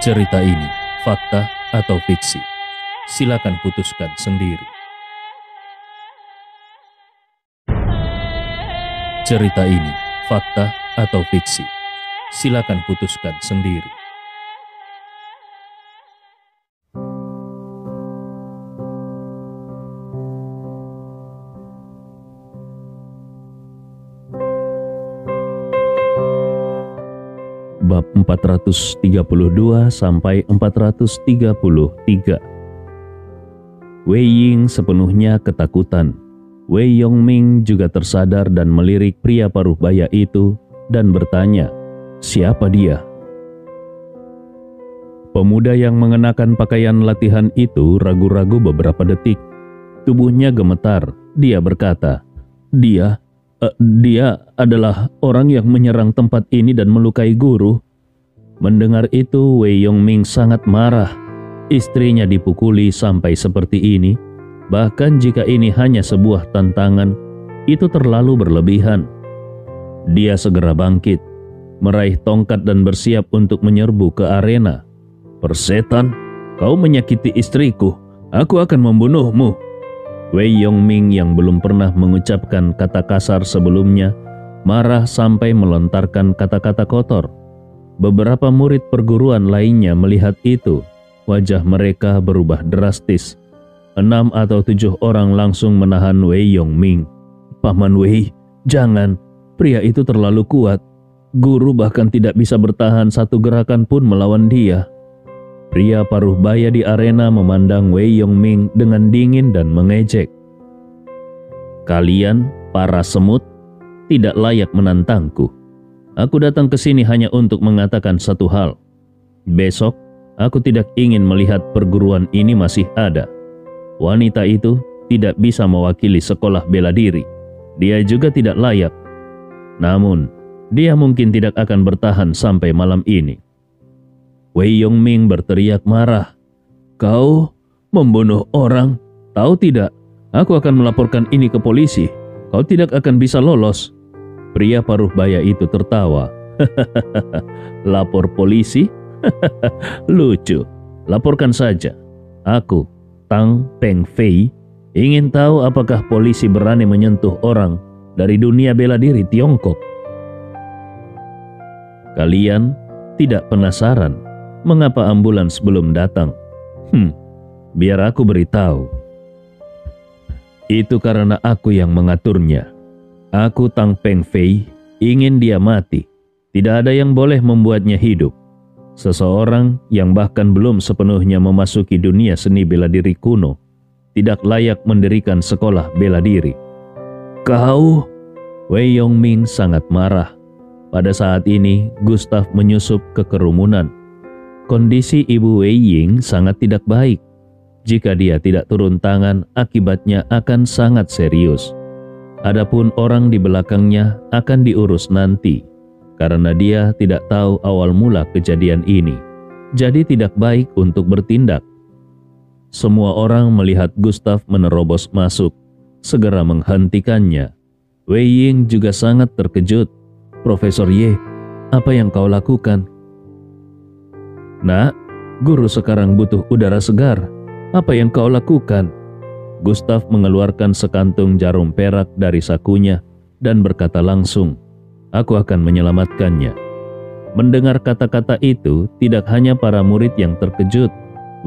Cerita ini fakta atau fiksi? Silakan putuskan sendiri. Cerita ini fakta atau fiksi? Silakan putuskan sendiri. Bab 432 sampai 433. Wei Ying sepenuhnya ketakutan. Wei Yongming juga tersadar dan melirik pria paruh baya itu dan bertanya, siapa dia? Pemuda yang mengenakan pakaian latihan itu ragu-ragu beberapa detik. Tubuhnya gemetar. Dia berkata, Dia adalah orang yang menyerang tempat ini dan melukai guru. Mendengar itu, Wei Yongming sangat marah. Istrinya dipukuli sampai seperti ini. Bahkan jika ini hanya sebuah tantangan, itu terlalu berlebihan. Dia segera bangkit, meraih tongkat dan bersiap untuk menyerbu ke arena. Persetan, kau menyakiti istriku. Aku akan membunuhmu. Wei Yongming yang belum pernah mengucapkan kata kasar sebelumnya, marah sampai melontarkan kata-kata kotor. Beberapa murid perguruan lainnya melihat itu. Wajah mereka berubah drastis. 6 atau 7 orang langsung menahan Wei Yongming. Paman Wei, jangan. Pria itu terlalu kuat. Guru bahkan tidak bisa bertahan satu gerakan pun melawan dia. Pria paruh baya di arena memandang Wei Yongming dengan dingin dan mengejek. Kalian, para semut, tidak layak menantangku. Aku datang ke sini hanya untuk mengatakan satu hal. Besok, aku tidak ingin melihat perguruan ini masih ada. Wanita itu tidak bisa mewakili sekolah bela diri. Dia juga tidak layak. Namun, dia mungkin tidak akan bertahan sampai malam ini. Wei Yongming berteriak marah. Kau membunuh orang? Tahu tidak? Aku akan melaporkan ini ke polisi. Kau tidak akan bisa lolos. Pria paruh baya itu tertawa. Lapor polisi? Lucu. Laporkan saja. Aku, Tang Peng Fei, ingin tahu apakah polisi berani menyentuh orang dari dunia bela diri Tiongkok. Kalian tidak penasaran mengapa ambulans belum datang? Biar aku beritahu. Itu karena aku yang mengaturnya. Aku Tang Peng Fei ingin dia mati. Tidak ada yang boleh membuatnya hidup. Seseorang yang bahkan belum sepenuhnya memasuki dunia seni bela diri kuno tidak layak mendirikan sekolah bela diri. Kau? Wei Yongming sangat marah. Pada saat ini, Gustav menyusup ke kerumunan. Kondisi Ibu Wei Ying sangat tidak baik. Jika dia tidak turun tangan, akibatnya akan sangat serius. Adapun orang di belakangnya akan diurus nanti, karena dia tidak tahu awal mula kejadian ini. Jadi tidak baik untuk bertindak. Semua orang melihat Gustav menerobos masuk, segera menghentikannya. Wei Ying juga sangat terkejut. Profesor Ye, apa yang kau lakukan? Nak, guru sekarang butuh udara segar. Apa yang kau lakukan? Gustav mengeluarkan sekantung jarum perak dari sakunya dan berkata langsung, aku akan menyelamatkannya. Mendengar kata-kata itu, tidak hanya para murid yang terkejut,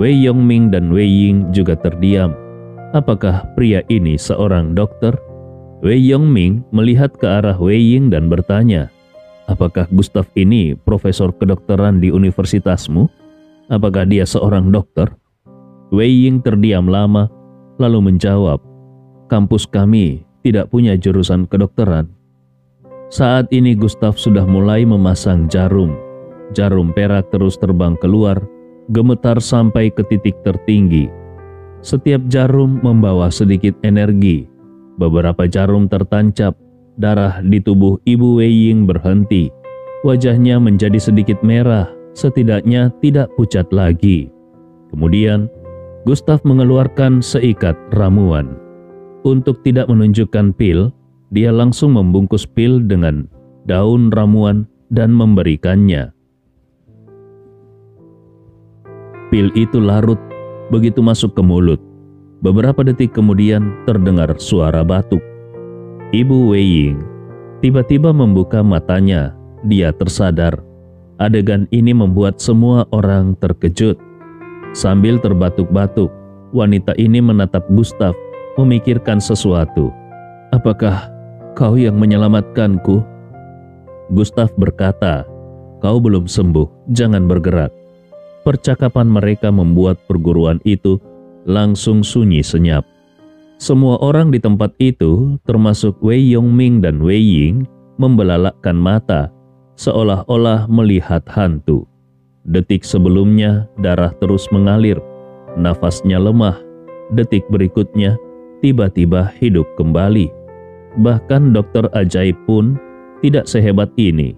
Wei Yongming dan Wei Ying juga terdiam. Apakah pria ini seorang dokter? Wei Yongming melihat ke arah Wei Ying dan bertanya, apakah Gustav ini profesor kedokteran di universitasmu? Apakah dia seorang dokter? Wei Ying terdiam lama, lalu menjawab, kampus kami tidak punya jurusan kedokteran. Saat ini Gustav sudah mulai memasang jarum. Jarum perak terus terbang keluar, gemetar sampai ke titik tertinggi. Setiap jarum membawa sedikit energi. Beberapa jarum tertancap, darah di tubuh Ibu Wei Ying berhenti. Wajahnya menjadi sedikit merah, setidaknya tidak pucat lagi. Kemudian, Gustav mengeluarkan seikat ramuan. Untuk tidak menunjukkan pil, dia langsung membungkus pil dengan daun ramuan dan memberikannya. Pil itu larut begitu masuk ke mulut. Beberapa detik kemudian terdengar suara batuk. Ibu Wei Ying tiba-tiba membuka matanya. Dia tersadar. Adegan ini membuat semua orang terkejut. Sambil terbatuk-batuk, wanita ini menatap Gustav, memikirkan sesuatu. "Apakah kau yang menyelamatkanku?" Gustav berkata, "Kau belum sembuh, jangan bergerak." Percakapan mereka membuat perguruan itu langsung sunyi senyap. Semua orang di tempat itu, termasuk Wei Yongming dan Wei Ying, membelalakkan mata, seolah-olah melihat hantu. Detik sebelumnya, darah terus mengalir, nafasnya lemah. Detik berikutnya, tiba-tiba hidup kembali. Bahkan dokter ajaib pun tidak sehebat ini.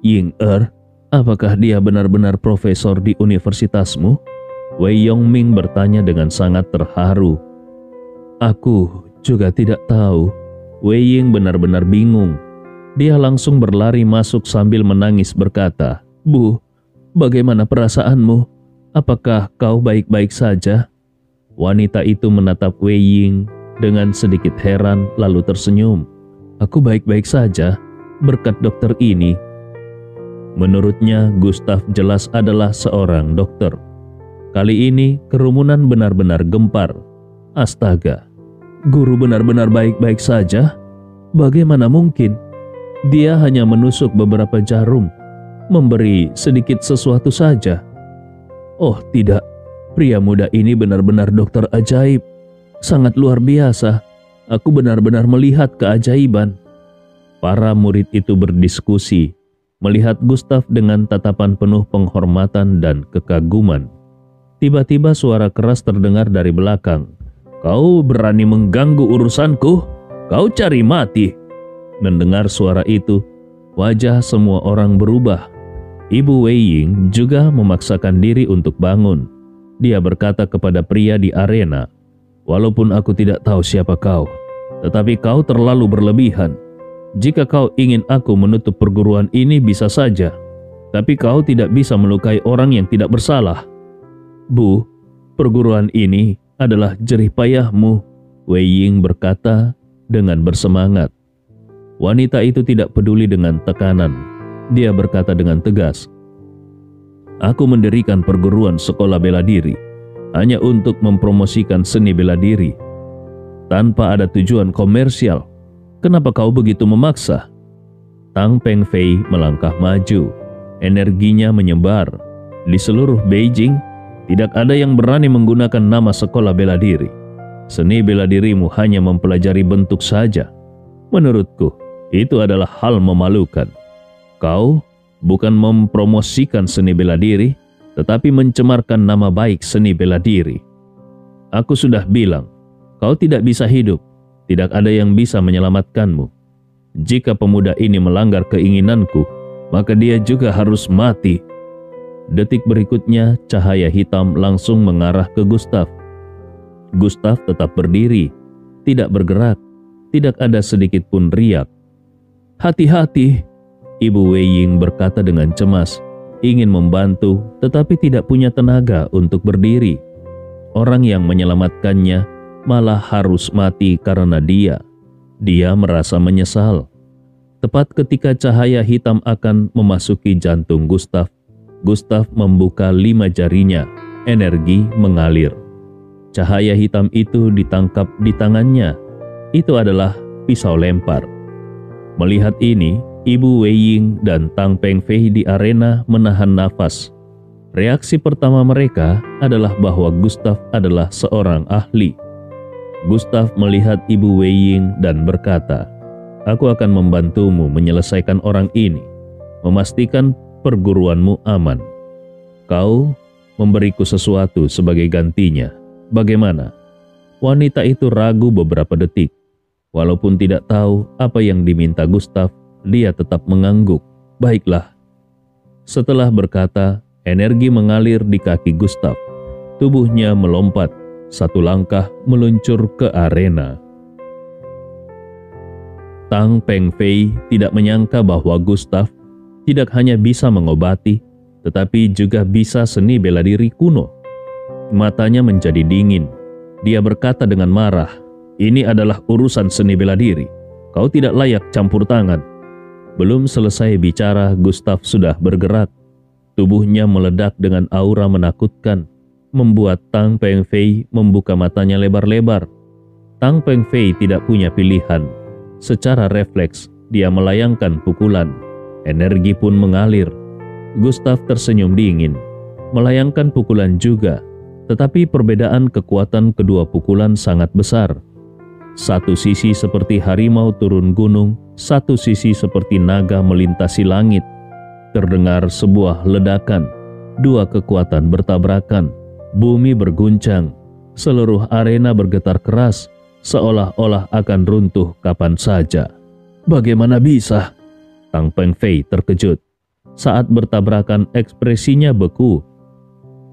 "Ying apakah dia benar-benar profesor di universitasmu?" Wei Yongming bertanya dengan sangat terharu. "Aku juga tidak tahu." Wei Ying benar-benar bingung. Dia langsung berlari masuk sambil menangis berkata, "Bu, bagaimana perasaanmu? Apakah kau baik-baik saja?" Wanita itu menatap Wei Ying dengan sedikit heran lalu tersenyum. "Aku baik-baik saja, berkat dokter ini." Menurutnya, Gustav jelas adalah seorang dokter. Kali ini kerumunan benar-benar gempar. Astaga, guru benar-benar baik-baik saja? Bagaimana mungkin? Dia hanya menusuk beberapa jarum, memberi sedikit sesuatu saja. Oh tidak, pria muda ini benar-benar dokter ajaib. Sangat luar biasa. Aku benar-benar melihat keajaiban. Para murid itu berdiskusi, melihat Gustav dengan tatapan penuh penghormatan dan kekaguman. Tiba-tiba suara keras terdengar dari belakang. "Kau berani mengganggu urusanku? Kau cari mati!" Mendengar suara itu, wajah semua orang berubah. Ibu Wei Ying juga memaksakan diri untuk bangun. Dia berkata kepada pria di arena, "Walaupun aku tidak tahu siapa kau, tetapi kau terlalu berlebihan. Jika kau ingin aku menutup perguruan ini bisa saja, tapi kau tidak bisa melukai orang yang tidak bersalah." "Bu, perguruan ini adalah jerih payahmu," Wei Ying berkata dengan bersemangat. Wanita itu tidak peduli dengan tekanan. Dia berkata dengan tegas, "Aku mendirikan perguruan sekolah bela diri hanya untuk mempromosikan seni bela diri. Tanpa ada tujuan komersial. Kenapa kau begitu memaksa?" Tang Pengfei melangkah maju. Energinya menyebar. Di seluruh Beijing, tidak ada yang berani menggunakan nama sekolah bela diri. Seni bela dirimu hanya mempelajari bentuk saja. Menurutku, itu adalah hal memalukan. Kau bukan mempromosikan seni bela diri, tetapi mencemarkan nama baik seni bela diri. Aku sudah bilang, kau tidak bisa hidup, tidak ada yang bisa menyelamatkanmu. Jika pemuda ini melanggar keinginanku, maka dia juga harus mati." Detik berikutnya, cahaya hitam langsung mengarah ke Gustav. Gustav tetap berdiri, tidak bergerak, tidak ada sedikit pun riak. "Hati-hati," Ibu Wei Ying berkata dengan cemas, ingin membantu tetapi tidak punya tenaga untuk berdiri. Orang yang menyelamatkannya malah harus mati karena dia. Dia merasa menyesal. Tepat ketika cahaya hitam akan memasuki jantung Gustav, Gustav membuka 5 jarinya, energi mengalir. Cahaya hitam itu ditangkap di tangannya. Itu adalah pisau lempar. Melihat ini, Ibu Wei Ying dan Tang Pengfei di arena menahan nafas. Reaksi pertama mereka adalah bahwa Gustav adalah seorang ahli. Gustav melihat Ibu Wei Ying dan berkata, "Aku akan membantumu menyelesaikan orang ini, memastikan perguruanmu aman. Kau memberiku sesuatu sebagai gantinya. Bagaimana?" Wanita itu ragu beberapa detik. Walaupun tidak tahu apa yang diminta Gustav, dia tetap mengangguk. "Baiklah." Setelah berkata, energi mengalir di kaki Gustav. Tubuhnya melompat, 1 langkah meluncur ke arena. Tang Pengfei tidak menyangka bahwa Gustav tidak hanya bisa mengobati, tetapi juga bisa seni bela diri kuno. Matanya menjadi dingin. Dia berkata dengan marah, "Ini adalah urusan seni bela diri. Kau tidak layak campur tangan." Belum selesai bicara, Gustav sudah bergerak. Tubuhnya meledak dengan aura menakutkan, membuat Tang Pengfei membuka matanya lebar-lebar. Tang Pengfei tidak punya pilihan. Secara refleks, dia melayangkan pukulan. Energi pun mengalir. Gustav tersenyum dingin, melayangkan pukulan juga, tetapi perbedaan kekuatan kedua pukulan sangat besar. Satu sisi seperti harimau turun gunung, satu sisi seperti naga melintasi langit. Terdengar sebuah ledakan, dua kekuatan bertabrakan, bumi berguncang, seluruh arena bergetar keras, seolah-olah akan runtuh kapan saja. Bagaimana bisa? Tang Pengfei terkejut. Saat bertabrakan, ekspresinya beku.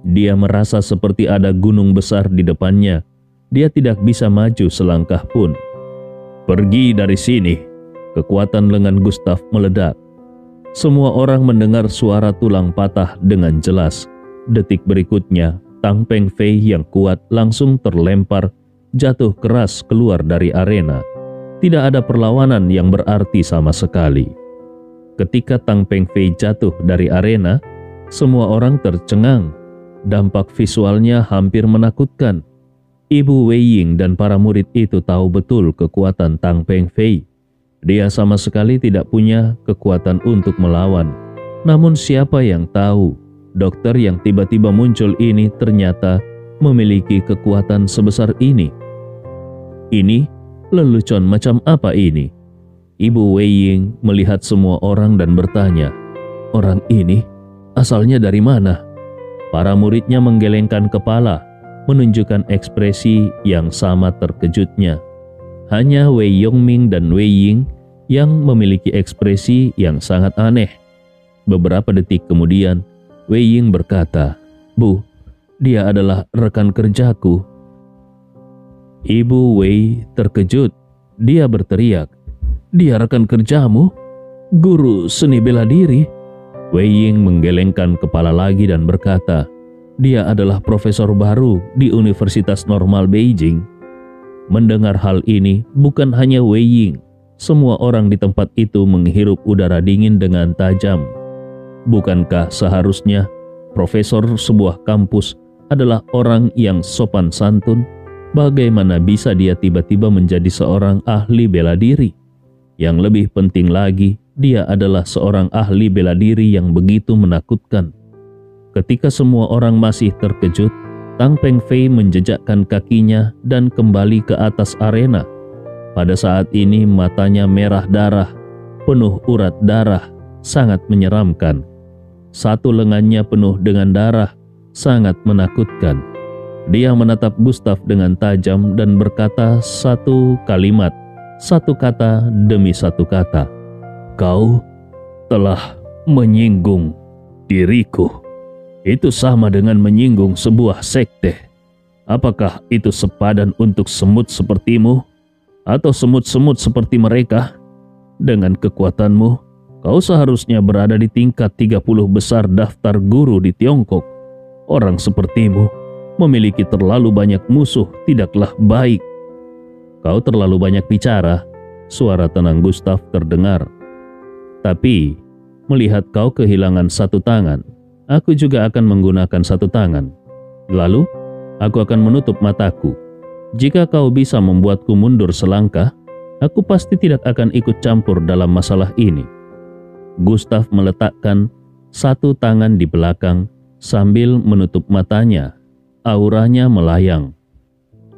Dia merasa seperti ada gunung besar di depannya. Dia tidak bisa maju selangkah pun. "Pergi dari sini!" Kekuatan lengan Gustav meledak. Semua orang mendengar suara tulang patah dengan jelas. Detik berikutnya, Tang Pengfei yang kuat langsung terlempar, jatuh keras keluar dari arena. Tidak ada perlawanan yang berarti sama sekali. Ketika Tang Pengfei jatuh dari arena, semua orang tercengang. Dampak visualnya hampir menakutkan. Ibu Wei Ying dan para murid itu tahu betul kekuatan Tang Pengfei. Dia sama sekali tidak punya kekuatan untuk melawan. Namun siapa yang tahu, dokter yang tiba-tiba muncul ini ternyata memiliki kekuatan sebesar ini. Ini lelucon macam apa ini? Ibu Wei Ying melihat semua orang dan bertanya, "Orang ini asalnya dari mana?" Para muridnya menggelengkan kepala, menunjukkan ekspresi yang sama terkejutnya. Hanya Wei Yongming dan Wei Ying yang memiliki ekspresi yang sangat aneh. Beberapa detik kemudian, Wei Ying berkata, "Bu, dia adalah rekan kerjaku." Ibu Wei terkejut. Dia berteriak, "Dia rekan kerjamu? Guru seni bela diri?" Wei Ying menggelengkan kepala lagi dan berkata, "Dia adalah profesor baru di Universitas Normal Beijing." Mendengar hal ini, bukan hanya Wei Ying, semua orang di tempat itu menghirup udara dingin dengan tajam. Bukankah seharusnya profesor sebuah kampus adalah orang yang sopan santun? Bagaimana bisa dia tiba-tiba menjadi seorang ahli bela diri? Yang lebih penting lagi, dia adalah seorang ahli bela diri yang begitu menakutkan. Ketika semua orang masih terkejut, Tang Pengfei menjejakkan kakinya dan kembali ke atas arena. Pada saat ini matanya merah darah, penuh urat darah, sangat menyeramkan. Satu lengannya penuh dengan darah, sangat menakutkan. Dia menatap Gustav dengan tajam dan berkata satu kalimat, satu kata demi satu kata. "Kau telah menyinggung diriku." Itu sama dengan menyinggung sebuah sekte. Apakah itu sepadan untuk semut sepertimu? Atau semut-semut seperti mereka? Dengan kekuatanmu, kau seharusnya berada di tingkat 30 besar daftar guru di Tiongkok. Orang sepertimu memiliki terlalu banyak musuh, tidaklah baik. Kau terlalu banyak bicara, suara tenang Gustav terdengar. Tapi, melihat kau kehilangan satu tangan, aku juga akan menggunakan satu tangan. Lalu, aku akan menutup mataku. Jika kau bisa membuatku mundur selangkah, aku pasti tidak akan ikut campur dalam masalah ini. Gustav meletakkan satu tangan di belakang sambil menutup matanya. Auranya melayang.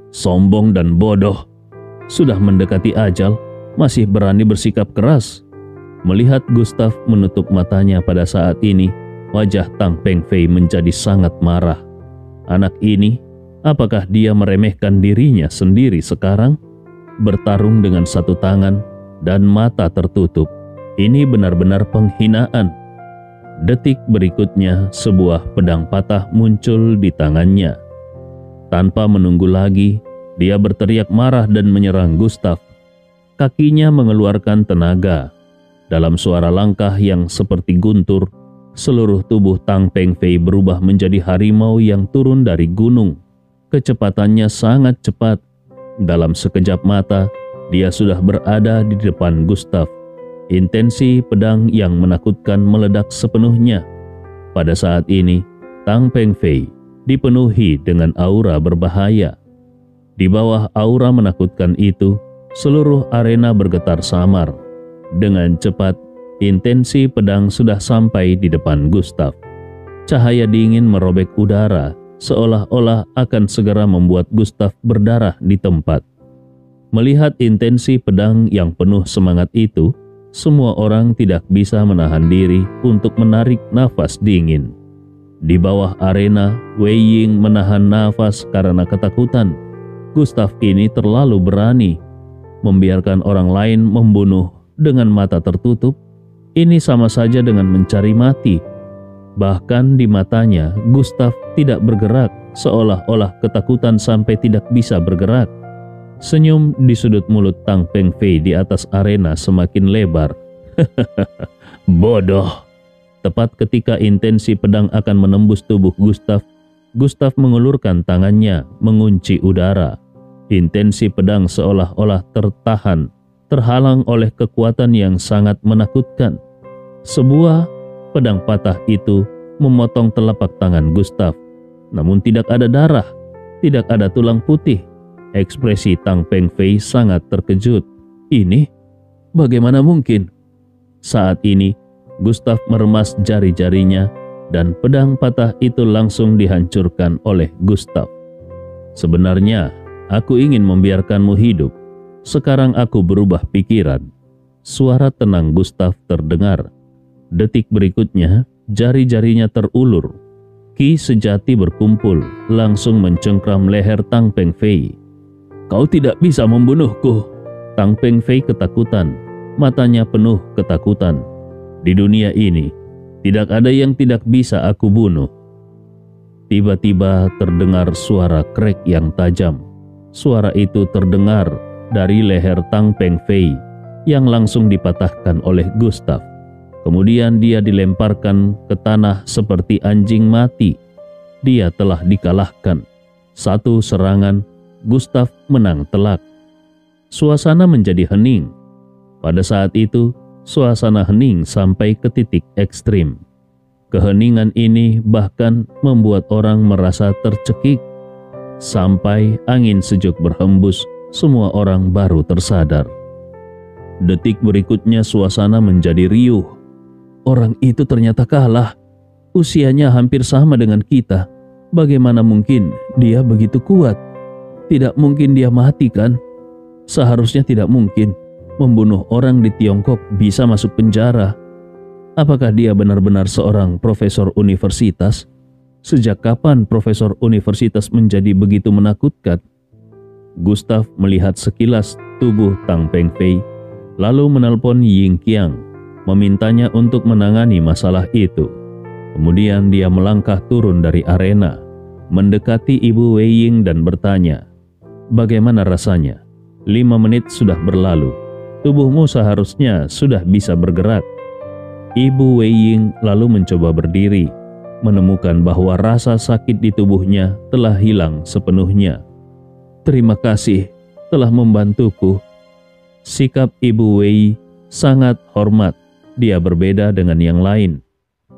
Sombong dan bodoh. Sudah mendekati ajal, masih berani bersikap keras. Melihat Gustav menutup matanya pada saat ini, wajah Tang Pengfei menjadi sangat marah. Anak ini, apakah dia meremehkan dirinya sendiri sekarang? Bertarung dengan satu tangan dan mata tertutup. Ini benar-benar penghinaan. Detik berikutnya, sebuah pedang patah muncul di tangannya. Tanpa menunggu lagi, dia berteriak marah dan menyerang Gustav. Kakinya mengeluarkan tenaga. Dalam suara langkah yang seperti guntur, Seluruh tubuh Tang Pengfei berubah menjadi harimau yang turun dari gunung. Kecepatannya sangat cepat. Dalam sekejap mata, dia sudah berada di depan Gustav. Intensi pedang yang menakutkan meledak sepenuhnya. Pada saat ini, Tang Pengfei dipenuhi dengan aura berbahaya. Di bawah aura menakutkan itu, seluruh arena bergetar samar. Dengan cepat, intensi pedang sudah sampai di depan Gustav. Cahaya dingin merobek udara, seolah-olah akan segera membuat Gustav berdarah di tempat. Melihat intensi pedang yang penuh semangat itu, semua orang tidak bisa menahan diri untuk menarik nafas dingin. Di bawah arena, Wei Ying menahan nafas karena ketakutan. Gustav ini terlalu berani. Membiarkan orang lain membunuh dengan mata tertutup, ini sama saja dengan mencari mati. Bahkan di matanya, Gustav tidak bergerak, seolah-olah ketakutan sampai tidak bisa bergerak. Senyum di sudut mulut Tang Pengfei di atas arena semakin lebar. Bodoh. Tepat ketika intensi pedang akan menembus tubuh Gustav, Gustav mengulurkan tangannya mengunci udara. Intensi pedang seolah-olah terhalang oleh kekuatan yang sangat menakutkan. Sebuah pedang patah itu memotong telapak tangan Gustav. Namun tidak ada darah, tidak ada tulang putih. Ekspresi Tang Pengfei sangat terkejut. Ini bagaimana mungkin? Saat ini, Gustav meremas jari-jarinya dan pedang patah itu langsung dihancurkan oleh Gustav. Sebenarnya, aku ingin membiarkanmu hidup. Sekarang aku berubah pikiran. Suara tenang Gustav terdengar. Detik berikutnya, jari-jarinya terulur. Ki sejati berkumpul, langsung mencengkram leher Tang Pengfei. Kau tidak bisa membunuhku. Tang Pengfei ketakutan, matanya penuh ketakutan. Di dunia ini, tidak ada yang tidak bisa aku bunuh. Tiba-tiba terdengar suara krek yang tajam. Suara itu terdengar dari leher Tang Pengfei yang langsung dipatahkan oleh Gustav. Kemudian dia dilemparkan ke tanah seperti anjing mati. Dia telah dikalahkan. Satu serangan, Gustav menang telak. Suasana menjadi hening. Pada saat itu, suasana hening sampai ke titik ekstrim. Keheningan ini bahkan membuat orang merasa tercekik. Sampai angin sejuk berhembus, semua orang baru tersadar. Detik berikutnya suasana menjadi riuh. Orang itu ternyata kalah. Usianya hampir sama dengan kita. Bagaimana mungkin dia begitu kuat? Tidak mungkin dia mati, kan? Seharusnya tidak mungkin. Membunuh orang di Tiongkok bisa masuk penjara. Apakah dia benar-benar seorang profesor universitas? Sejak kapan profesor universitas menjadi begitu menakutkan? Gustav melihat sekilas tubuh Tang Pengfei, lalu menelpon Ying Qiang, memintanya untuk menangani masalah itu. Kemudian dia melangkah turun dari arena, mendekati Ibu Wei Ying dan bertanya, "Bagaimana rasanya? 5 menit sudah berlalu. Tubuhmu seharusnya sudah bisa bergerak." Ibu Wei Ying lalu mencoba berdiri, menemukan bahwa rasa sakit di tubuhnya telah hilang sepenuhnya. "Terima kasih telah membantuku." Sikap Ibu Wei sangat hormat. Dia berbeda dengan yang lain.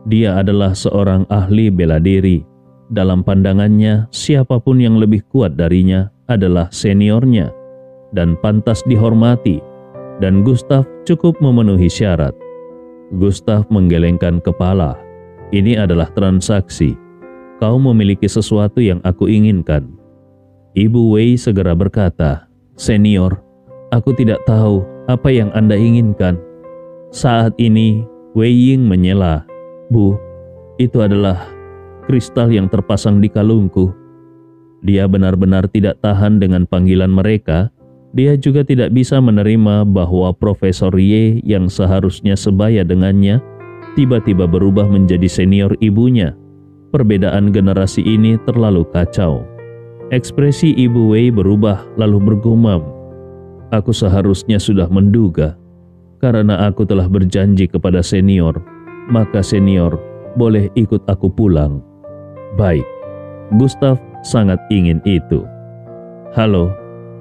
Dia adalah seorang ahli bela diri. Dalam pandangannya, siapapun yang lebih kuat darinya adalah seniornya dan pantas dihormati, dan Gustav cukup memenuhi syarat. Gustav menggelengkan kepala. "Ini adalah transaksi. Kau memiliki sesuatu yang aku inginkan." Ibu Wei segera berkata, "Senior, aku tidak tahu apa yang Anda inginkan." Saat ini, Wei Ying menyela, "Bu, itu adalah kristal yang terpasang di kalungku." Dia benar-benar tidak tahan dengan panggilan mereka. Dia juga tidak bisa menerima bahwa Profesor Ye yang seharusnya sebaya dengannya tiba-tiba berubah menjadi senior ibunya. Perbedaan generasi ini terlalu kacau. Ekspresi Ibu Wei berubah lalu bergumam, "Aku seharusnya sudah menduga. Karena aku telah berjanji kepada senior, maka senior boleh ikut aku pulang?" "Baik." Gustav sangat ingin itu. "Halo,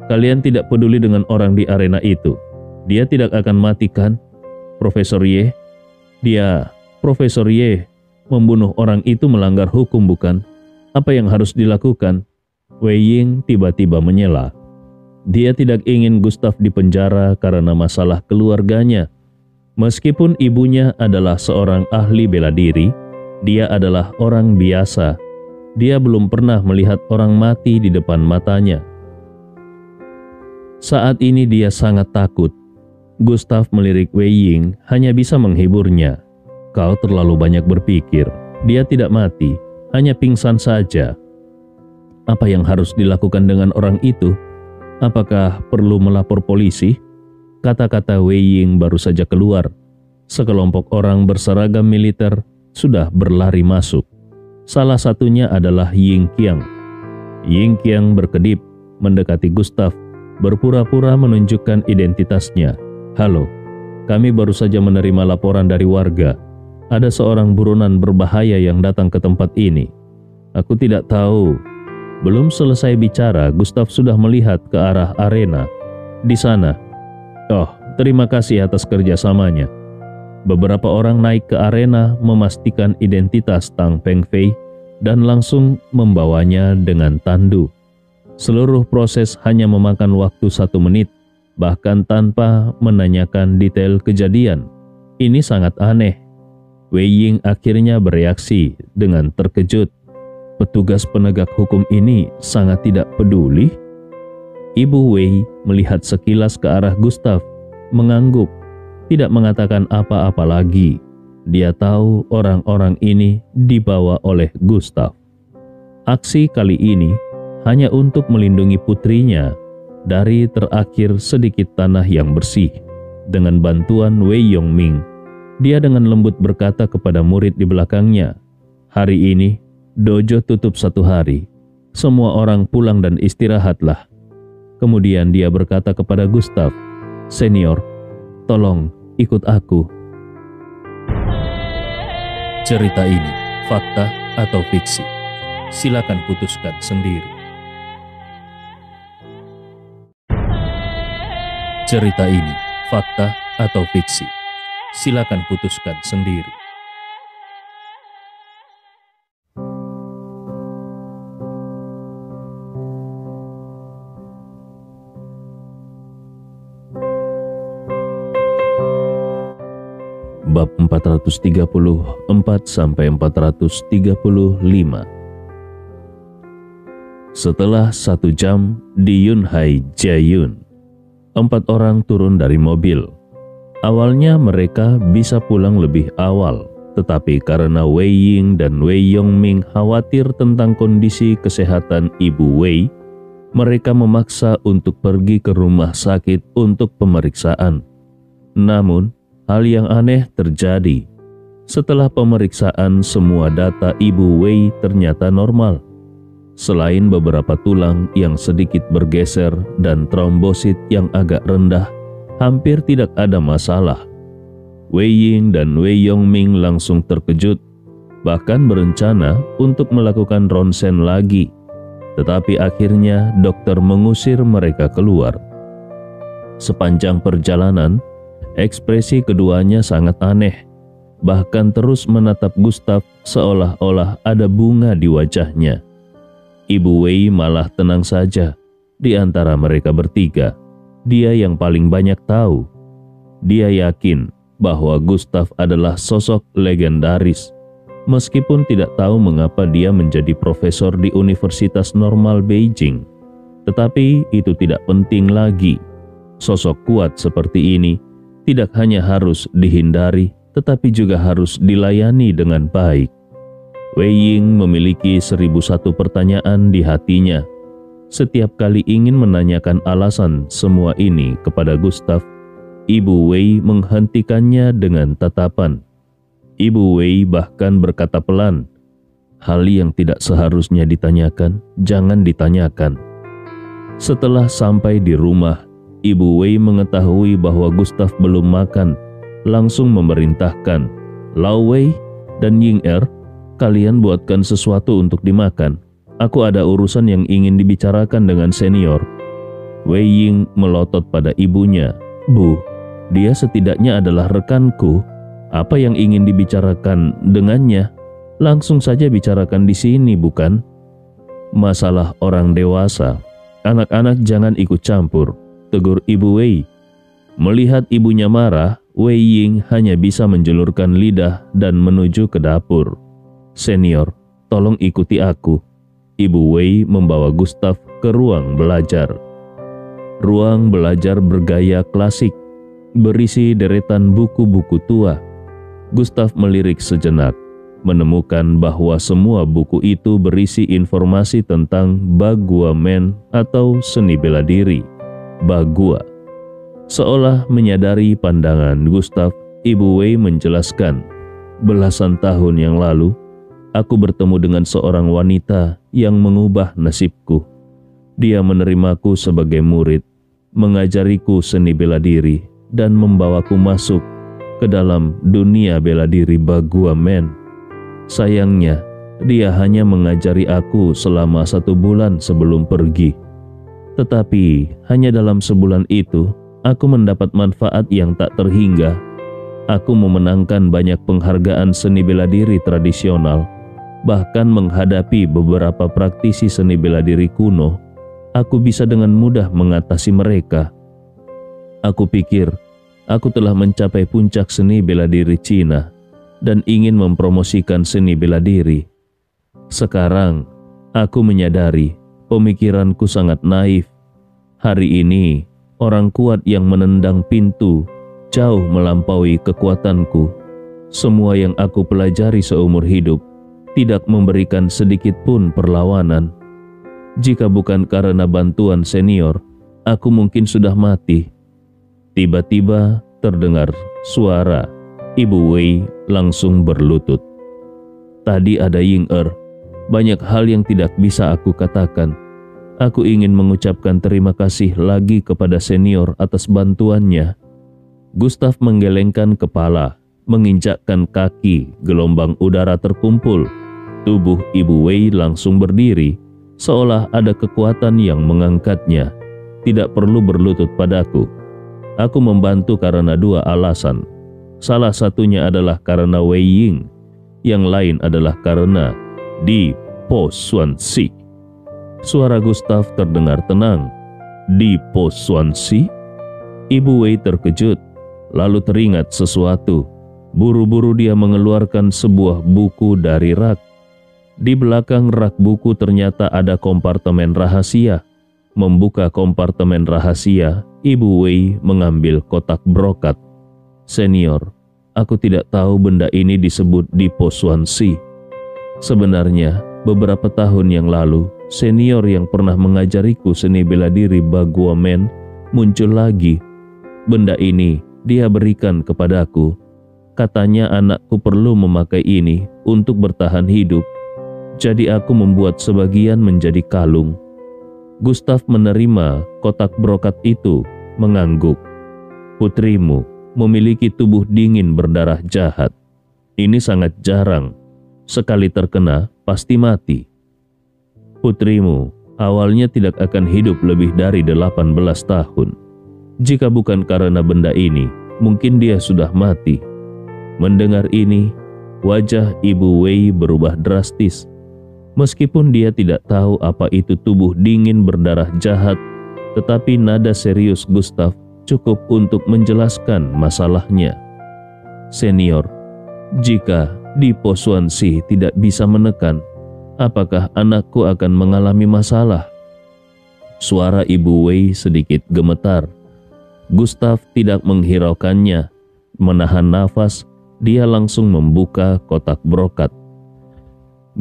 kalian tidak peduli dengan orang di arena itu. Dia tidak akan mati kan? Profesor Ye? Profesor Ye membunuh orang itu melanggar hukum bukan? Apa yang harus dilakukan?" Wei Ying tiba-tiba menyela. Dia tidak ingin Gustav dipenjara karena masalah keluarganya. Meskipun ibunya adalah seorang ahli bela diri, dia adalah orang biasa. Dia belum pernah melihat orang mati di depan matanya. Saat ini dia sangat takut. Gustav melirik Wei Ying hanya bisa menghiburnya. "Kau terlalu banyak berpikir. Dia tidak mati, hanya pingsan saja." "Apa yang harus dilakukan dengan orang itu? Apakah perlu melapor polisi?" Kata-kata Wei Ying baru saja keluar. Sekelompok orang berseragam militer sudah berlari masuk. Salah satunya adalah Ying Qiang. Ying Qiang berkedip mendekati Gustav, berpura-pura menunjukkan identitasnya. "Halo, kami baru saja menerima laporan dari warga. Ada seorang buronan berbahaya yang datang ke tempat ini. Aku tidak tahu." Belum selesai bicara, Gustav sudah melihat ke arah arena. Di sana, "Oh, terima kasih atas kerjasamanya." Beberapa orang naik ke arena memastikan identitas Tang Pengfei dan langsung membawanya dengan tandu. Seluruh proses hanya memakan waktu 1 menit, bahkan tanpa menanyakan detail kejadian. Ini sangat aneh. Wei Ying akhirnya bereaksi dengan terkejut. Petugas penegak hukum ini sangat tidak peduli. Ibu Wei melihat sekilas ke arah Gustav, mengangguk, tidak mengatakan apa-apa lagi. Dia tahu orang-orang ini dibawa oleh Gustav. Aksi kali ini hanya untuk melindungi putrinya dari terakhir sedikit tanah yang bersih. Dengan bantuan Wei Yongming, dia dengan lembut berkata kepada murid di belakangnya, "Hari ini dojo tutup 1 hari. Semua orang pulang dan istirahatlah." Kemudian dia berkata kepada Gustav, "Senior, tolong ikut aku." Cerita ini fakta atau fiksi? Silakan putuskan sendiri. Cerita ini fakta atau fiksi? Silakan putuskan sendiri. Bab 434 sampai 435. Setelah 1 jam di Yunhai Jiayun, 4 orang turun dari mobil. Awalnya mereka bisa pulang lebih awal, tetapi karena Wei Ying dan Wei Yongming khawatir tentang kondisi kesehatan Ibu Wei, mereka memaksa untuk pergi ke rumah sakit untuk pemeriksaan. Namun, hal yang aneh terjadi. Setelah pemeriksaan, semua data Ibu Wei ternyata normal. Selain beberapa tulang yang sedikit bergeser dan trombosit yang agak rendah, hampir tidak ada masalah. Wei Ying dan Wei Yongming langsung terkejut, bahkan berencana untuk melakukan ronsen lagi. Tetapi akhirnya dokter mengusir mereka keluar. Sepanjang perjalanan, ekspresi keduanya sangat aneh, bahkan terus menatap Gustav seolah-olah ada bunga di wajahnya. Ibu Wei malah tenang saja. Di antara mereka bertiga, dia yang paling banyak tahu. Dia yakin bahwa Gustav adalah sosok legendaris, meskipun tidak tahu mengapa dia menjadi profesor di Universitas Normal Beijing. Tetapi itu tidak penting lagi. Sosok kuat seperti ini tidak hanya harus dihindari, tetapi juga harus dilayani dengan baik. Wei Ying memiliki 1001 pertanyaan di hatinya. Setiap kali ingin menanyakan alasan semua ini kepada Gustav, Ibu Wei menghentikannya dengan tatapan. Ibu Wei bahkan berkata pelan, "Hal yang tidak seharusnya ditanyakan, jangan ditanyakan." Setelah sampai di rumah, Ibu Wei mengetahui bahwa Gustav belum makan, langsung memerintahkan, "Lao Wei, Dan Ying kalian buatkan sesuatu untuk dimakan. Aku ada urusan yang ingin dibicarakan dengan senior. Wei Ying melotot pada ibunya. Bu, dia setidaknya adalah rekanku. Apa yang ingin dibicarakan dengannya? Langsung saja bicarakan di sini, bukan? Masalah orang dewasa. Anak-anak jangan ikut campur, tegur Ibu Wei. Melihat ibunya marah, Wei Ying hanya bisa menjulurkan lidah dan menuju ke dapur. Senior, tolong ikuti aku. Ibu Wei membawa Gustav ke ruang belajar. Ruang belajar bergaya klasik, berisi deretan buku-buku tua. Gustav melirik sejenak, menemukan bahwa semua buku itu berisi informasi tentang Bagua Men atau seni bela diri, Bagua. Seolah menyadari pandangan Gustav, Ibu Wei menjelaskan, belasan tahun yang lalu, aku bertemu dengan seorang wanita yang mengubah nasibku. Dia menerimaku sebagai murid, mengajariku seni bela diri, dan membawaku masuk ke dalam dunia bela diri Bagua Men. Sayangnya, dia hanya mengajari aku selama 1 bulan sebelum pergi. Tetapi, hanya dalam sebulan itu, aku mendapat manfaat yang tak terhingga. Aku memenangkan banyak penghargaan seni bela diri tradisional. Bahkan menghadapi beberapa praktisi seni bela diri kuno, aku bisa dengan mudah mengatasi mereka. Aku pikir, aku telah mencapai puncak seni bela diri Cina dan ingin mempromosikan seni bela diri. Sekarang, aku menyadari pemikiranku sangat naif. Hari ini, orang kuat yang menendang pintu jauh melampaui kekuatanku. Semua yang aku pelajari seumur hidup tidak memberikan sedikit pun perlawanan. Jika bukan karena bantuan senior, aku mungkin sudah mati. Tiba-tiba terdengar suara. Ibu Wei langsung berlutut. Tadi ada Ying banyak hal yang tidak bisa aku katakan. Aku ingin mengucapkan terima kasih lagi kepada senior atas bantuannya. Gustav menggelengkan kepala, menginjakkan kaki, gelombang udara terkumpul. Tubuh Ibu Wei langsung berdiri, seolah ada kekuatan yang mengangkatnya. Tidak perlu berlutut padaku. Aku membantu karena 2 alasan. Salah satunya adalah karena Wei Ying, yang lain adalah karena Di Po Xuan Si. Suara Gustav terdengar tenang. Di Po Xuan Si? Ibu Wei terkejut, lalu teringat sesuatu. Buru-buru dia mengeluarkan sebuah buku dari rak. Di belakang rak buku ternyata ada kompartemen rahasia. Membuka kompartemen rahasia, Ibu Wei mengambil kotak brokat. Senior, aku tidak tahu benda ini disebut Di Po Xuan Si. Sebenarnya, beberapa tahun yang lalu, senior yang pernah mengajariku seni bela diri Bagua Men muncul lagi. Benda ini dia berikan kepadaku. Katanya anakku perlu memakai ini untuk bertahan hidup. Jadi aku membuat sebagian menjadi kalung. Gustav menerima kotak brokat itu, mengangguk. Putrimu memiliki tubuh dingin berdarah jahat. Ini sangat jarang. Sekali terkena, pasti mati. Putrimu awalnya tidak akan hidup lebih dari 18 tahun. Jika bukan karena benda ini, mungkin dia sudah mati. Mendengar ini, wajah Ibu Wei berubah drastis. Meskipun dia tidak tahu apa itu tubuh dingin berdarah jahat, tetapi nada serius Gustav cukup untuk menjelaskan masalahnya. Senior, jika Di Po Xuan Si tidak bisa menekan, apakah anakku akan mengalami masalah? Suara Ibu Wei sedikit gemetar. Gustav tidak menghiraukannya. Menahan nafas, dia langsung membuka kotak brokat.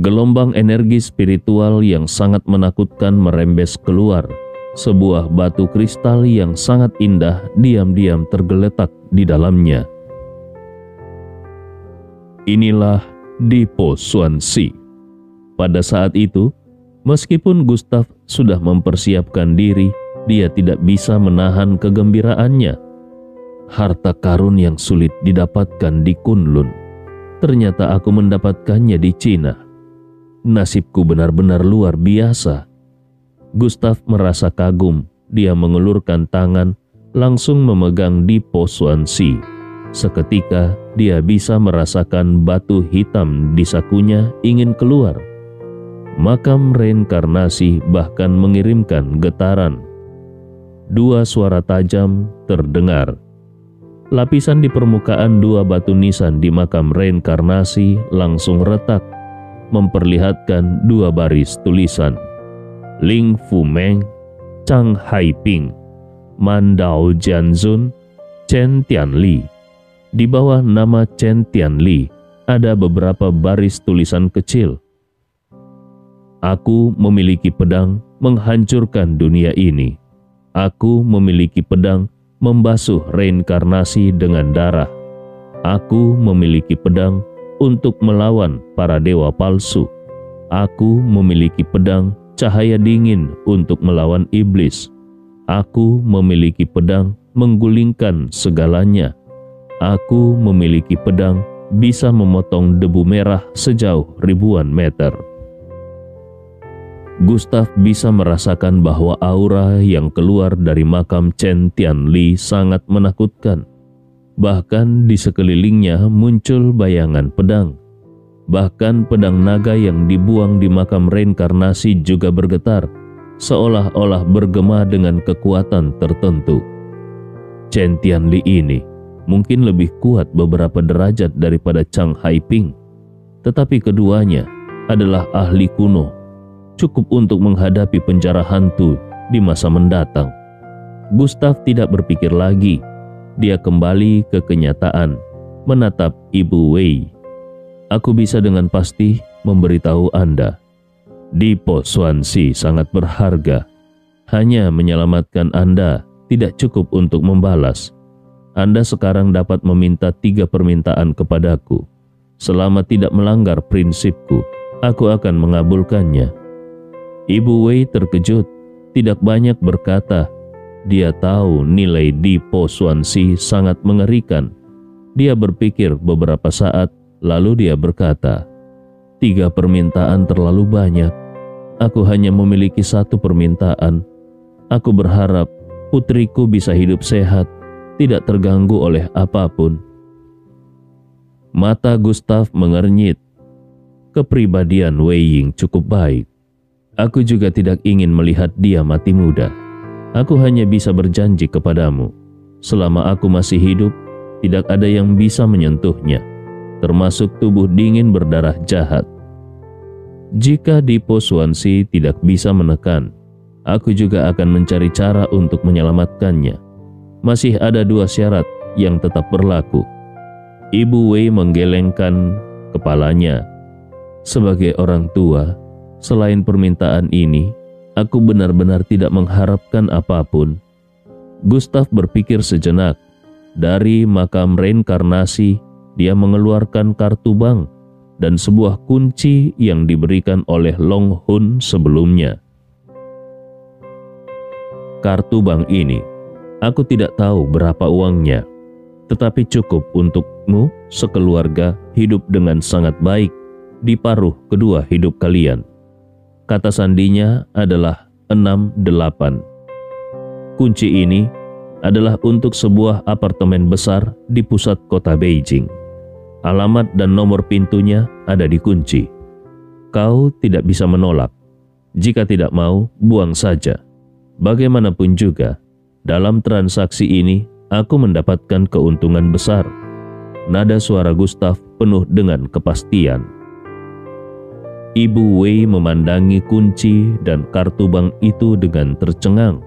Gelombang energi spiritual yang sangat menakutkan merembes keluar. Sebuah batu kristal yang sangat indah diam-diam tergeletak di dalamnya. Inilah Di Po Xuan Si. Pada saat itu, meskipun Gustav sudah mempersiapkan diri, dia tidak bisa menahan kegembiraannya. Harta karun yang sulit didapatkan di Kunlun. Ternyata aku mendapatkannya di Cina. Nasibku benar-benar luar biasa. Gustav merasa kagum. Dia mengulurkan tangan, langsung memegang Di Po Xuanxi. Seketika dia bisa merasakan batu hitam di sakunya ingin keluar. Makam reinkarnasi bahkan mengirimkan getaran. Dua suara tajam terdengar. Lapisan di permukaan dua batu nisan di makam reinkarnasi langsung retak, memperlihatkan dua baris tulisan. Ling Fu Meng, Chang Haiping, Man Dao Jianzun, Chen Tianli. Di bawah nama Chen Tianli ada beberapa baris tulisan kecil. Aku memiliki pedang menghancurkan dunia ini. Aku memiliki pedang membasuh reinkarnasi dengan darah. Aku memiliki pedang untuk melawan para dewa palsu. Aku memiliki pedang cahaya dingin untuk melawan iblis. Aku memiliki pedang menggulingkan segalanya. Aku memiliki pedang bisa memotong debu merah sejauh ribuan meter. Gustav bisa merasakan bahwa aura yang keluar dari makam Chen Tianli sangat menakutkan. Bahkan di sekelilingnya muncul bayangan pedang. Bahkan pedang naga yang dibuang di makam reinkarnasi juga bergetar, seolah-olah bergema dengan kekuatan tertentu. Chen Tianli ini mungkin lebih kuat beberapa derajat daripada Chang Haiping, tetapi keduanya adalah ahli kuno, cukup untuk menghadapi penjara hantu di masa mendatang. Gustav tidak berpikir lagi. Dia kembali ke kenyataan, menatap Ibu Wei. Aku bisa dengan pasti memberitahu Anda, Di Po Xuanxi sangat berharga. Hanya menyelamatkan Anda tidak cukup untuk membalas. Anda sekarang dapat meminta 3 permintaan kepadaku. Selama tidak melanggar prinsipku, aku akan mengabulkannya. Ibu Wei terkejut, tidak banyak berkata. Dia tahu nilai Di Po Xuanxi sangat mengerikan. Dia berpikir beberapa saat, lalu dia berkata, 3 permintaan terlalu banyak. Aku hanya memiliki 1 permintaan. Aku berharap putriku bisa hidup sehat, tidak terganggu oleh apapun. Mata Gustav mengernyit. Kepribadian Wei Ying cukup baik. Aku juga tidak ingin melihat dia mati muda. Aku hanya bisa berjanji kepadamu, selama aku masih hidup, tidak ada yang bisa menyentuhnya, termasuk tubuh dingin berdarah jahat. Jika Di Po Xuanxi tidak bisa menekan, aku juga akan mencari cara untuk menyelamatkannya. Masih ada 2 syarat yang tetap berlaku. Ibu Wei menggelengkan kepalanya. Sebagai orang tua, selain permintaan ini, aku benar-benar tidak mengharapkan apapun. Gustav berpikir sejenak. Dari makam reinkarnasi, dia mengeluarkan kartu bank dan sebuah kunci yang diberikan oleh Long Hun sebelumnya. Kartu bank ini, aku tidak tahu berapa uangnya, tetapi cukup untukmu sekeluarga hidup dengan sangat baik di paruh kedua hidup kalian. Kata sandinya adalah 68. Kunci ini adalah untuk sebuah apartemen besar di pusat kota Beijing. Alamat dan nomor pintunya ada di kunci. Kau tidak bisa menolak. Jika tidak mau, buang saja. Bagaimanapun juga, dalam transaksi ini aku mendapatkan keuntungan besar. Nada suara Gustav penuh dengan kepastian. Ibu Wei memandangi kunci dan kartu bank itu dengan tercengang.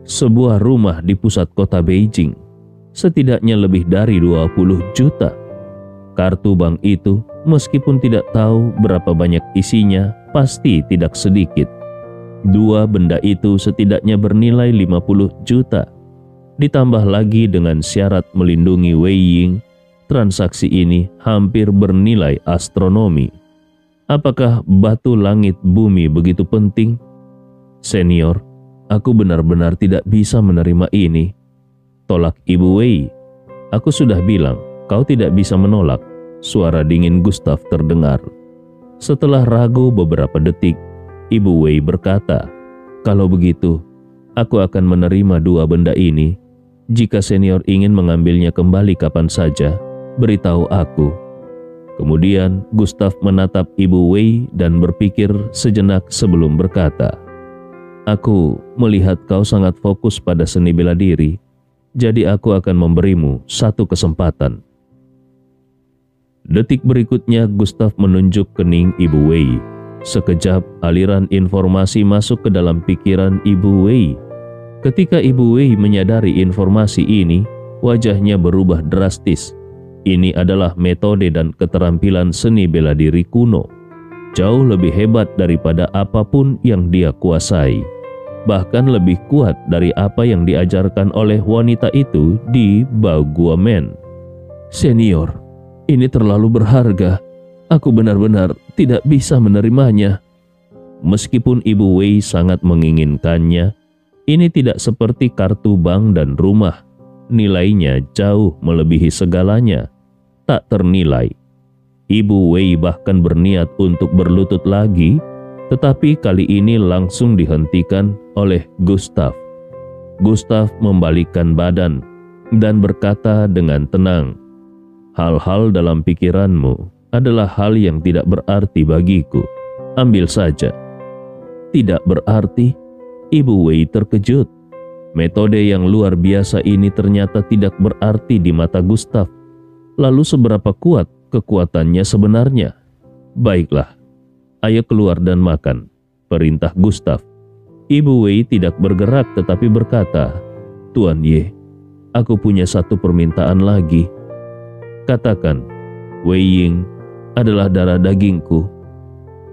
Sebuah rumah di pusat kota Beijing, setidaknya lebih dari 20 juta. Kartu bank itu, meskipun tidak tahu berapa banyak isinya, pasti tidak sedikit. 2 benda itu setidaknya bernilai 50 juta. Ditambah lagi dengan syarat melindungi Wei Ying, transaksi ini hampir bernilai astronomi. Apakah batu langit bumi begitu penting? Senior, aku benar-benar tidak bisa menerima ini. Tolak Ibu Wei. Aku sudah bilang, kau tidak bisa menolak. Suara dingin Gustav terdengar. Setelah ragu beberapa detik, Ibu Wei berkata, "Kalau begitu, aku akan menerima 2 benda ini. Jika senior ingin mengambilnya kembali kapan saja, beritahu aku." Kemudian Gustav menatap Ibu Wei dan berpikir sejenak sebelum berkata, "Aku melihat kau sangat fokus pada seni bela diri, jadi aku akan memberimu 1 kesempatan." Detik berikutnya Gustav menunjuk kening Ibu Wei. Sekejap aliran informasi masuk ke dalam pikiran Ibu Wei. Ketika Ibu Wei menyadari informasi ini, wajahnya berubah drastis. Ini adalah metode dan keterampilan seni bela diri kuno. Jauh lebih hebat daripada apapun yang dia kuasai. Bahkan lebih kuat dari apa yang diajarkan oleh wanita itu di Baguamen. "Senior, ini terlalu berharga. Aku benar-benar tidak bisa menerimanya." Meskipun Ibu Wei sangat menginginkannya, ini tidak seperti kartu bank dan rumah. Nilainya jauh melebihi segalanya, tak ternilai. Ibu Wei bahkan berniat untuk berlutut lagi, tetapi kali ini langsung dihentikan oleh Gustav. Gustav membalikkan badan dan berkata dengan tenang, "Hal-hal dalam pikiranmu adalah hal yang tidak berarti bagiku. Ambil saja." "Tidak berarti?" Ibu Wei terkejut. Metode yang luar biasa ini ternyata tidak berarti di mata Gustav. Lalu seberapa kuat kekuatannya sebenarnya? "Baiklah, ayo keluar dan makan," perintah Gustav. Ibu Wei tidak bergerak tetapi berkata, "Tuan Ye, aku punya 1 permintaan lagi." "Katakan." "Wei Ying adalah darah dagingku.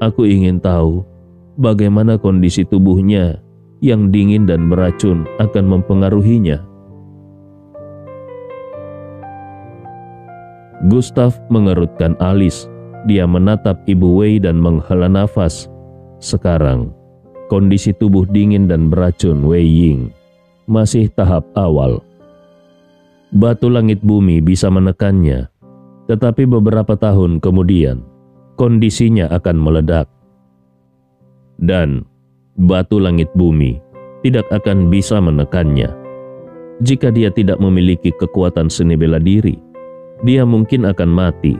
Aku ingin tahu bagaimana kondisi tubuhnya yang dingin dan beracun akan mempengaruhinya." Gustav mengerutkan alis. Dia menatap Ibu Wei dan menghela nafas. Sekarang, kondisi tubuh dingin dan beracun Wei Ying masih tahap awal. Batu langit bumi bisa menekannya, tetapi beberapa tahun kemudian, kondisinya akan meledak. Dan batu langit bumi tidak akan bisa menekannya. Jika dia tidak memiliki kekuatan seni bela diri, dia mungkin akan mati.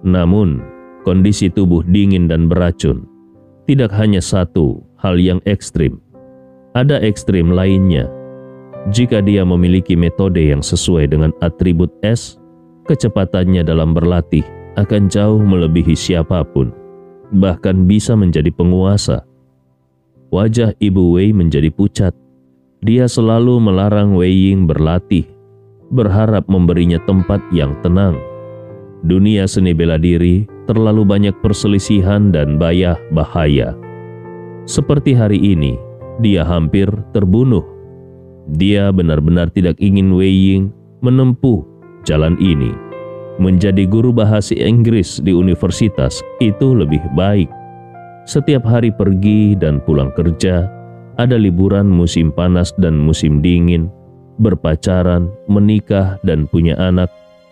Namun, kondisi tubuh dingin dan beracun tidak hanya satu hal yang ekstrim. Ada ekstrim lainnya. Jika dia memiliki metode yang sesuai dengan atribut S, kecepatannya dalam berlatih akan jauh melebihi siapapun, bahkan bisa menjadi penguasa. Wajah Ibu Wei menjadi pucat. Dia selalu melarang Wei Ying berlatih, berharap memberinya tempat yang tenang. Dunia seni bela diri terlalu banyak perselisihan dan bahaya. Seperti hari ini, dia hampir terbunuh. Dia benar-benar tidak ingin Wei Ying menempuh jalan ini. Menjadi guru bahasa Inggris di universitas itu lebih baik. Setiap hari pergi dan pulang kerja, ada liburan musim panas dan musim dingin, berpacaran, menikah, dan punya anak.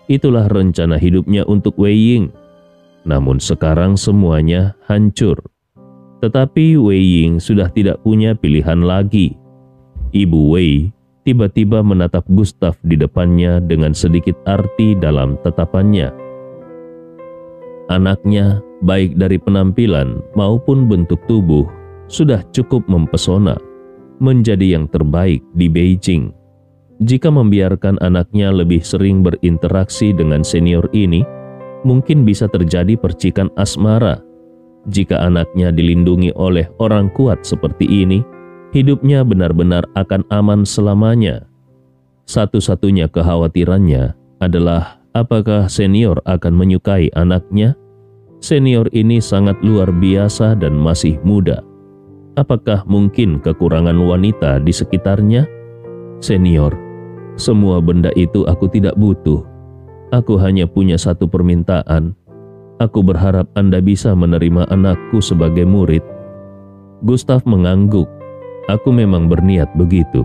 Itulah rencana hidupnya untuk Wei Ying. Namun sekarang semuanya hancur. Tetapi Wei Ying sudah tidak punya pilihan lagi. Ibu Wei tiba-tiba menatap Gustav di depannya dengan sedikit arti dalam tatapannya. Anaknya, baik dari penampilan maupun bentuk tubuh, sudah cukup mempesona, menjadi yang terbaik di Beijing. Jika membiarkan anaknya lebih sering berinteraksi dengan senior ini, mungkin bisa terjadi percikan asmara. Jika anaknya dilindungi oleh orang kuat seperti ini, hidupnya benar-benar akan aman selamanya. Satu-satunya kekhawatirannya adalah apakah senior akan menyukai anaknya? Senior ini sangat luar biasa dan masih muda. Apakah mungkin kekurangan wanita di sekitarnya? Senior, semua benda itu aku tidak butuh. Aku hanya punya 1 permintaan. Aku berharap Anda bisa menerima anakku sebagai murid. Gustav mengangguk. Aku memang berniat begitu.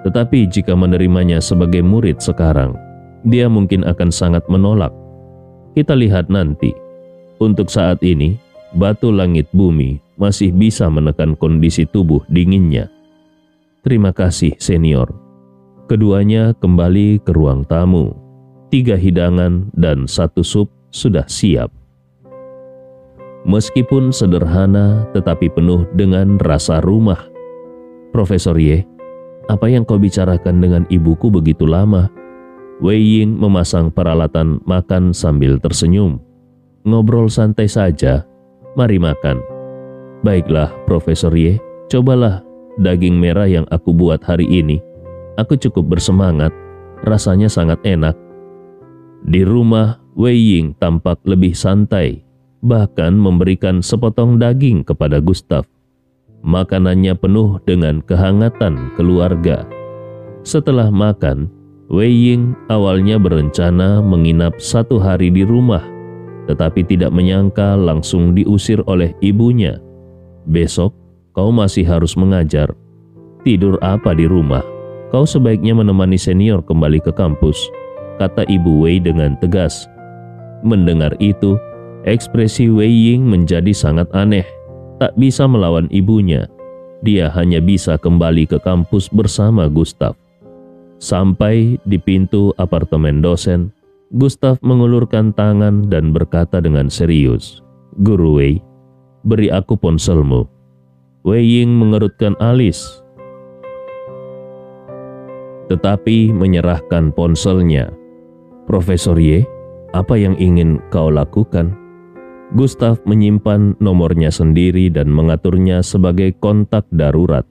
Tetapi jika menerimanya sebagai murid sekarang, dia mungkin akan sangat menolak. Kita lihat nanti. Untuk saat ini, batu langit bumi masih bisa menekan kondisi tubuh dinginnya. Terima kasih, senior. Keduanya kembali ke ruang tamu. 3 hidangan dan 1 sup sudah siap. Meskipun sederhana, tetapi penuh dengan rasa rumah. Profesor Ye, apa yang kau bicarakan dengan ibuku begitu lama? Wei Ying memasang peralatan makan sambil tersenyum. Ngobrol santai saja, mari makan. Baiklah, Profesor Ye, cobalah daging merah yang aku buat hari ini. Aku cukup bersemangat, rasanya sangat enak. Di rumah, Wei Ying tampak lebih santai, bahkan memberikan sepotong daging kepada Gustav. Makanannya penuh dengan kehangatan keluarga. Setelah makan, Wei Ying awalnya berencana menginap 1 hari di rumah, tetapi tidak menyangka langsung diusir oleh ibunya. Besok, kau masih harus mengajar. Tidur apa di rumah? Kau sebaiknya menemani senior kembali ke kampus, kata Ibu Wei dengan tegas. Mendengar itu, ekspresi Wei Ying menjadi sangat aneh. Tak bisa melawan ibunya. Dia hanya bisa kembali ke kampus bersama Gustav. Sampai di pintu apartemen dosen, Gustav mengulurkan tangan dan berkata dengan serius, "Guru Wei, beri aku ponselmu." Wei Ying mengerutkan alis, tetapi menyerahkan ponselnya. "Profesor Ye, apa yang ingin kau lakukan?" Gustav menyimpan nomornya sendiri dan mengaturnya sebagai kontak darurat.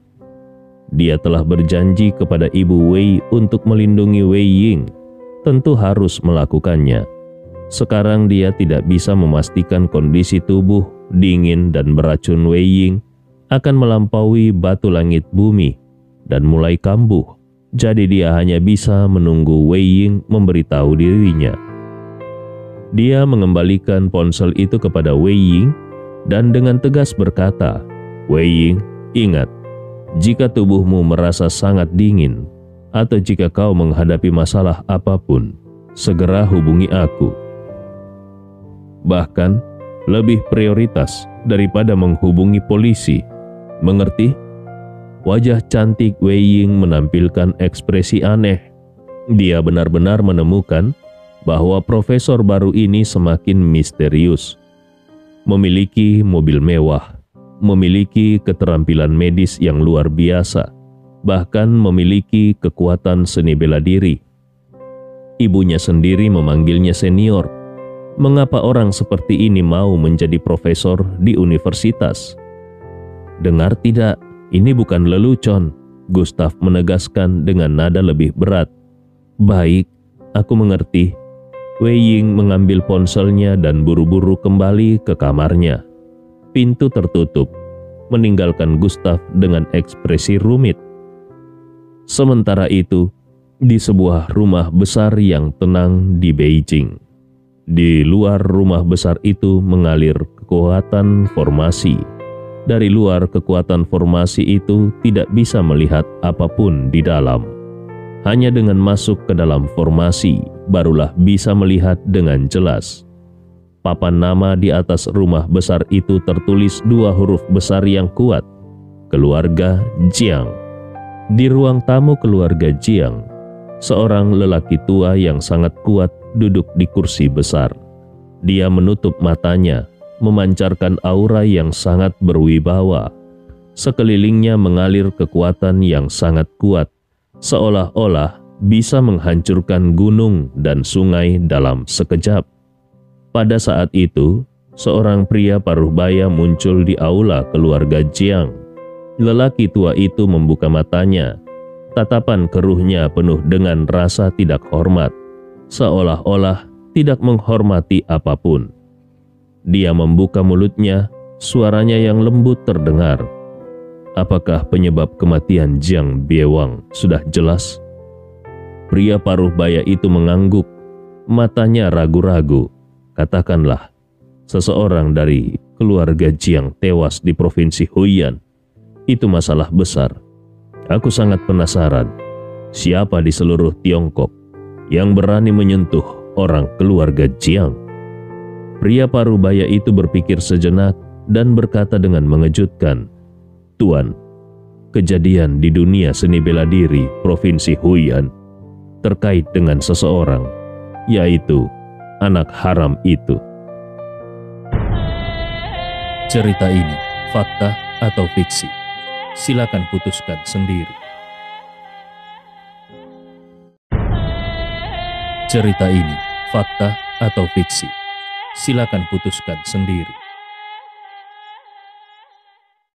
Dia telah berjanji kepada Ibu Wei untuk melindungi Wei Ying. Tentu harus melakukannya. Sekarang dia tidak bisa memastikan kondisi tubuh dingin dan beracun Wei Ying akan melampaui batu langit bumi dan mulai kambuh. Jadi dia hanya bisa menunggu Wei Ying memberitahu dirinya. Dia mengembalikan ponsel itu kepada Wei Ying dan dengan tegas berkata, "Wei Ying, ingat, jika tubuhmu merasa sangat dingin atau jika kau menghadapi masalah apapun, segera hubungi aku. Bahkan lebih prioritas daripada menghubungi polisi. Mengerti?" Wajah cantik Wei Ying menampilkan ekspresi aneh. Dia benar-benar menemukan bahwa profesor baru ini semakin misterius. Memiliki mobil mewah, memiliki keterampilan medis yang luar biasa, bahkan memiliki kekuatan seni bela diri. Ibunya sendiri memanggilnya senior. Mengapa orang seperti ini mau menjadi profesor di universitas? Dengar tidak, ini bukan lelucon, Gustav menegaskan dengan nada lebih berat. Baik, aku mengerti. Wei Ying mengambil ponselnya dan buru-buru kembali ke kamarnya. Pintu tertutup, meninggalkan Gustav dengan ekspresi rumit. Sementara itu, di sebuah rumah besar yang tenang di Beijing. Di luar rumah besar itu mengalir kekuatan formasi. Dari luar kekuatan formasi itu tidak bisa melihat apapun di dalam. Hanya dengan masuk ke dalam formasi, barulah bisa melihat dengan jelas. Papan nama di atas rumah besar itu tertulis 2 huruf besar yang kuat, Keluarga Jiang. Di ruang tamu keluarga Jiang, seorang lelaki tua yang sangat kuat duduk di kursi besar. Dia menutup matanya, memancarkan aura yang sangat berwibawa. Sekelilingnya mengalir kekuatan yang sangat kuat, seolah-olah bisa menghancurkan gunung dan sungai dalam sekejap. Pada saat itu, seorang pria paruh-baya muncul di aula keluarga Jiang. Lelaki tua itu membuka matanya. Tatapan keruhnya penuh dengan rasa tidak hormat, seolah-olah tidak menghormati apapun. Dia membuka mulutnya, suaranya yang lembut terdengar. Apakah penyebab kematian Jiang Biewang sudah jelas? Pria paruh baya itu mengangguk, matanya ragu-ragu. Katakanlah, seseorang dari keluarga Jiang tewas di provinsi Huiyan. Itu masalah besar. Aku sangat penasaran, siapa di seluruh Tiongkok yang berani menyentuh orang keluarga Jiang? Pria parubaya itu berpikir sejenak dan berkata dengan mengejutkan, "Tuan, kejadian di dunia seni bela diri Provinsi Huian terkait dengan seseorang, yaitu anak haram itu." Cerita ini fakta atau fiksi? Silakan putuskan sendiri. Cerita ini fakta atau fiksi? Silakan putuskan sendiri.